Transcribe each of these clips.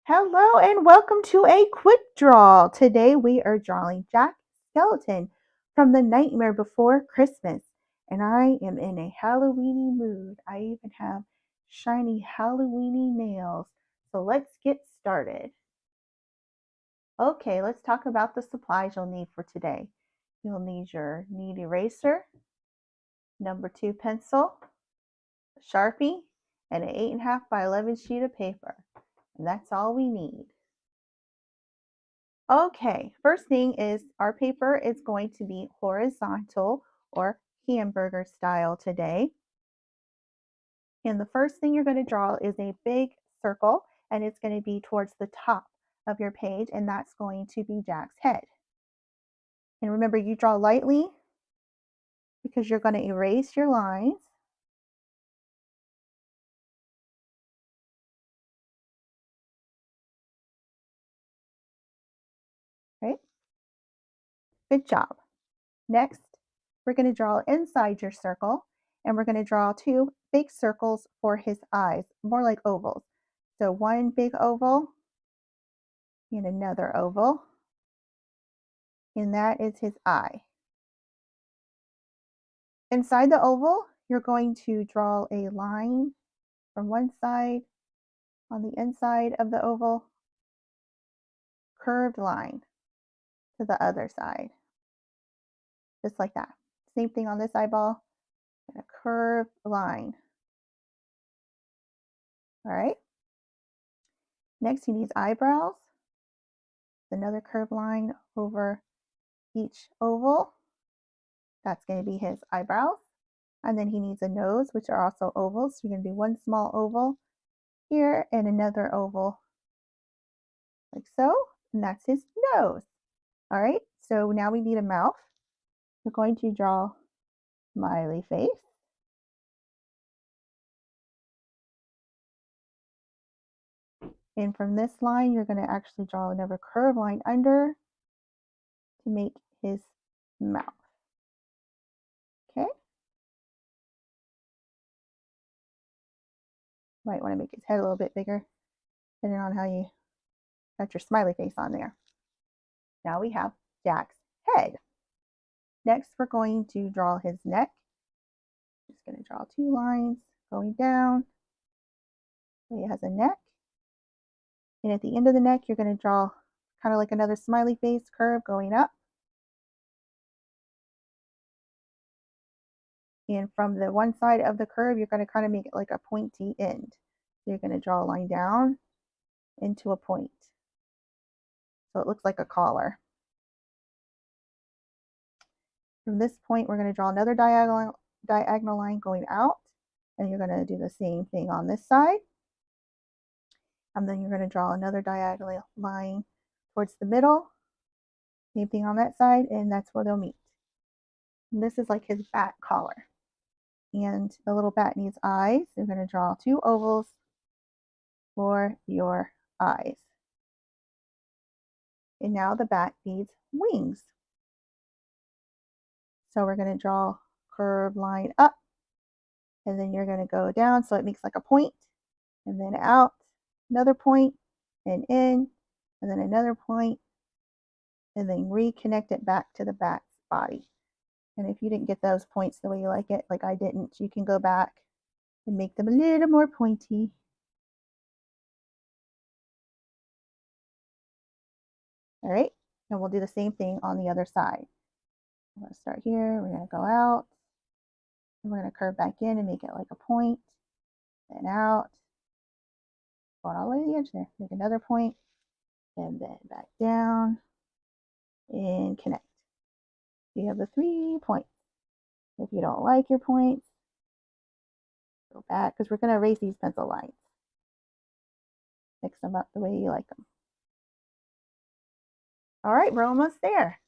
Hello and welcome to a quick draw. Today we are drawing Jack Skellington from The Nightmare Before Christmas. And I am in a Halloweeny mood. I even have shiny Halloweeny nails. So let's get started. Okay, let's talk about the supplies you'll need for today. You'll need your knead eraser, number 2 pencil, a Sharpie, and an 8.5 by 11 sheet of paper. And that's all we need. Okay, first thing is our paper is going to be horizontal or hamburger style today. And the first thing you're going to draw is a big circle, and it's going to be towards the top of your page, and that's going to be Jack's head. And remember, you draw lightly because you're going to erase your lines. Okay, good job. Next, we're going to draw inside your circle, and we're going to draw 2 big circles for his eyes, more like ovals. So one big oval and another oval, and that is his eye. Inside the oval, you're going to draw a line from one side on the inside of the oval, curved line to the other side, just like that. Same thing on this eyeball, and a curved line. All right. Next, he needs eyebrows. Another curved line over each oval. That's going to be his eyebrows. And then he needs a nose, which are also ovals. So you're going to do one small oval here and another oval like so, and that's his nose. All right, so now we need a mouth. We're going to draw smiley face. And from this line, you're going to actually draw another curved line under to make his mouth. Okay. Might want to make his head a little bit bigger, depending on how you got your smiley face on there. Now we have Jack's head. Next, we're going to draw his neck. Just going to draw 2 lines going down. So he has a neck. And at the end of the neck, you're going to draw kind of like another smiley face curve going up. And from the one side of the curve, you're going to kind of make it like a pointy end. So you're going to draw a line down into a point. So it looks like a collar. From this point, we're going to draw another diagonal line going out. And you're going to do the same thing on this side. And then you're going to draw another diagonal line towards the middle. Same thing on that side, and that's where they'll meet. And this is like his bat collar. And the little bat needs eyes. You're going to draw 2 ovals for your eyes. And now the bat needs wings. So we're going to draw a curved line up, and then you're going to go down so it makes like a point, and then out, another point, and in, and then another point, and then reconnect it back to the bat's body. And if you didn't get those points the way you like it, like I didn't, you can go back and make them a little more pointy. All right, and we'll do the same thing on the other side. We're going to start here, we're going to go out, and we're going to curve back in and make it like a point, then out, going all the way to the edge there, make another point, and then back down, and connect. You have the 3 points. If you don't like your points, go back, because we're going to erase these pencil lines. Mix them up the way you like them. All right, we're almost there.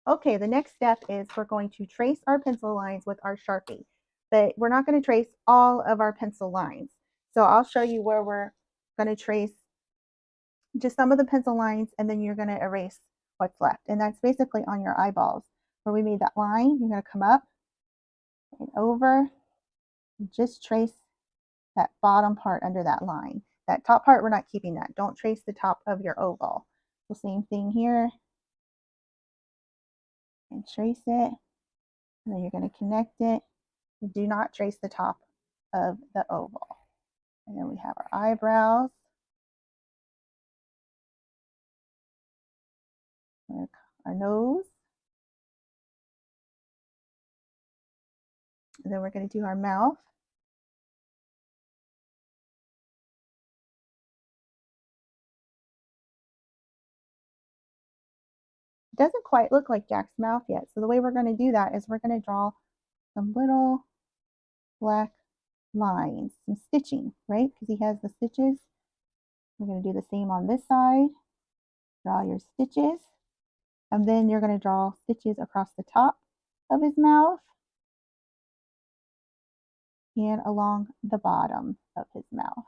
Okay, the next step is we're going to trace our pencil lines with our Sharpie, but we're not going to trace all of our pencil lines. So I'll show you where we're going to trace just some of the pencil lines, and then you're going to erase what's left. And that's basically on your eyeballs. Where we made that line, you're going to come up and over, and just trace that bottom part under that line. That top part, we're not keeping that. Don't trace the top of your oval. The same thing here. And trace it. And then you're going to connect it. Do not trace the top of the oval. And then we have our eyebrows. Our nose. And then we're going to do our mouth. It doesn't quite look like Jack's mouth yet. So the way we're going to do that is we're going to draw some little black lines, some stitching, right? Because he has the stitches. We're going to do the same on this side. Draw your stitches. And then you're going to draw stitches across the top of his mouth and along the bottom of his mouth.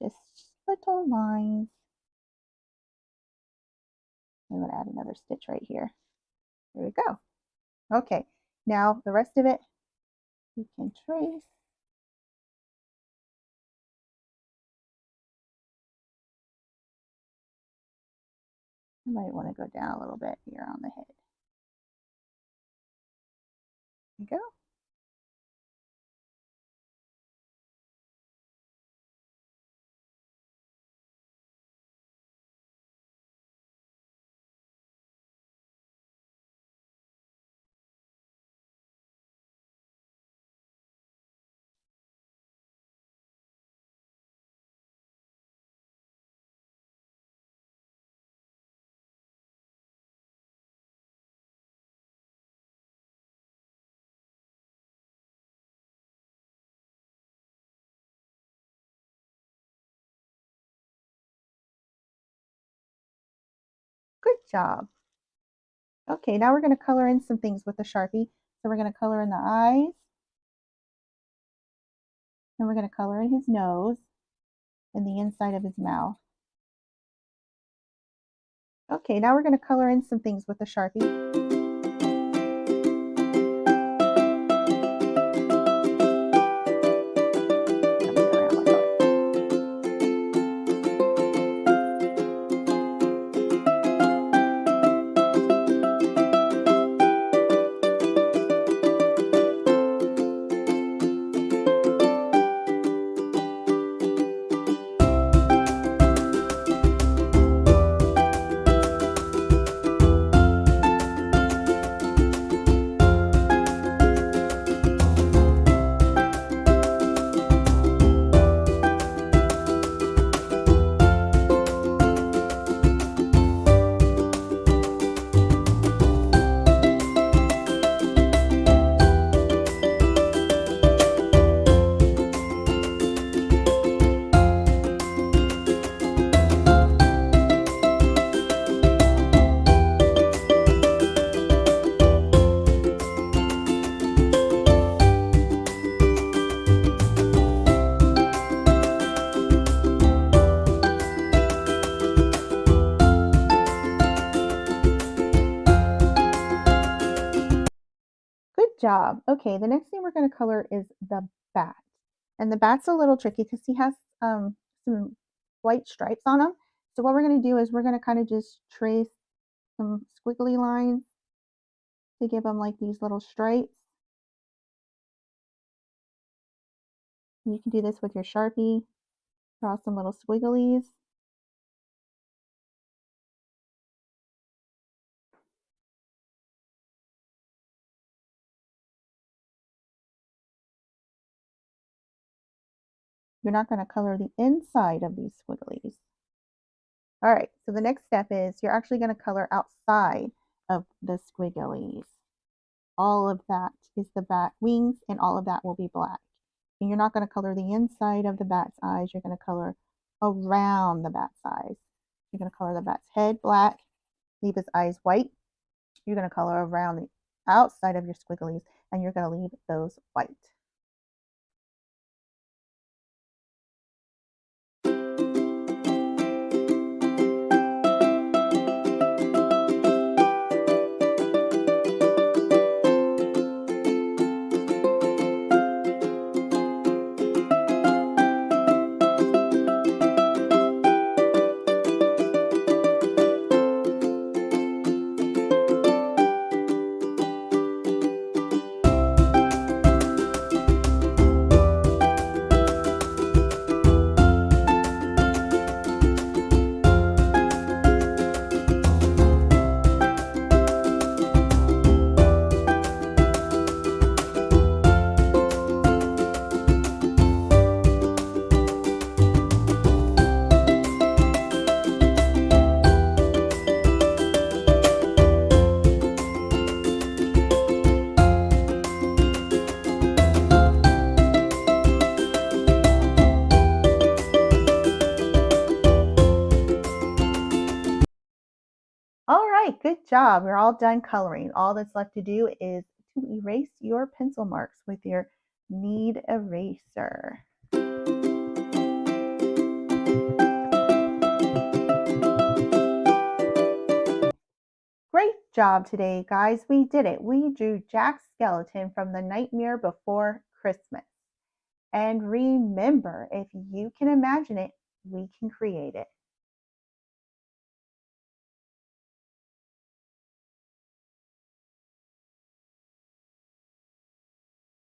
Just little lines. I'm going to add another stitch right here. There we go. Okay, now the rest of it we can trace. I might want to go down a little bit here on the head. There we go. Good job. Okay, now we're going to color in some things with the Sharpie. So we're going to color in the eyes. And we're going to color in his nose and the inside of his mouth. Okay, now we're going to color in some things with the Sharpie. Good job. Okay, the next thing we're going to color is the bat. And the bat's a little tricky because he has some white stripes on him. So what we're going to do is we're going to kind of just trace some squiggly lines to give him like these little stripes. You can do this with your Sharpie. Draw some little squigglies. You're not going to color the inside of these squigglies. All right, so the next step is you're actually going to color outside of the squigglies. All of that is the bat wings, and all of that will be black. And you're not going to color the inside of the bat's eyes. You're going to color around the bat's eyes. You're going to color the bat's head black, leave his eyes white. You're going to color around the outside of your squigglies, and you're going to leave those white. right, good job. We're all done coloring. All that's left to do is to erase your pencil marks with your knead eraser. Great job today, guys. We did it. We drew Jack Skellington from The Nightmare Before Christmas. And remember, if you can imagine it, we can create it.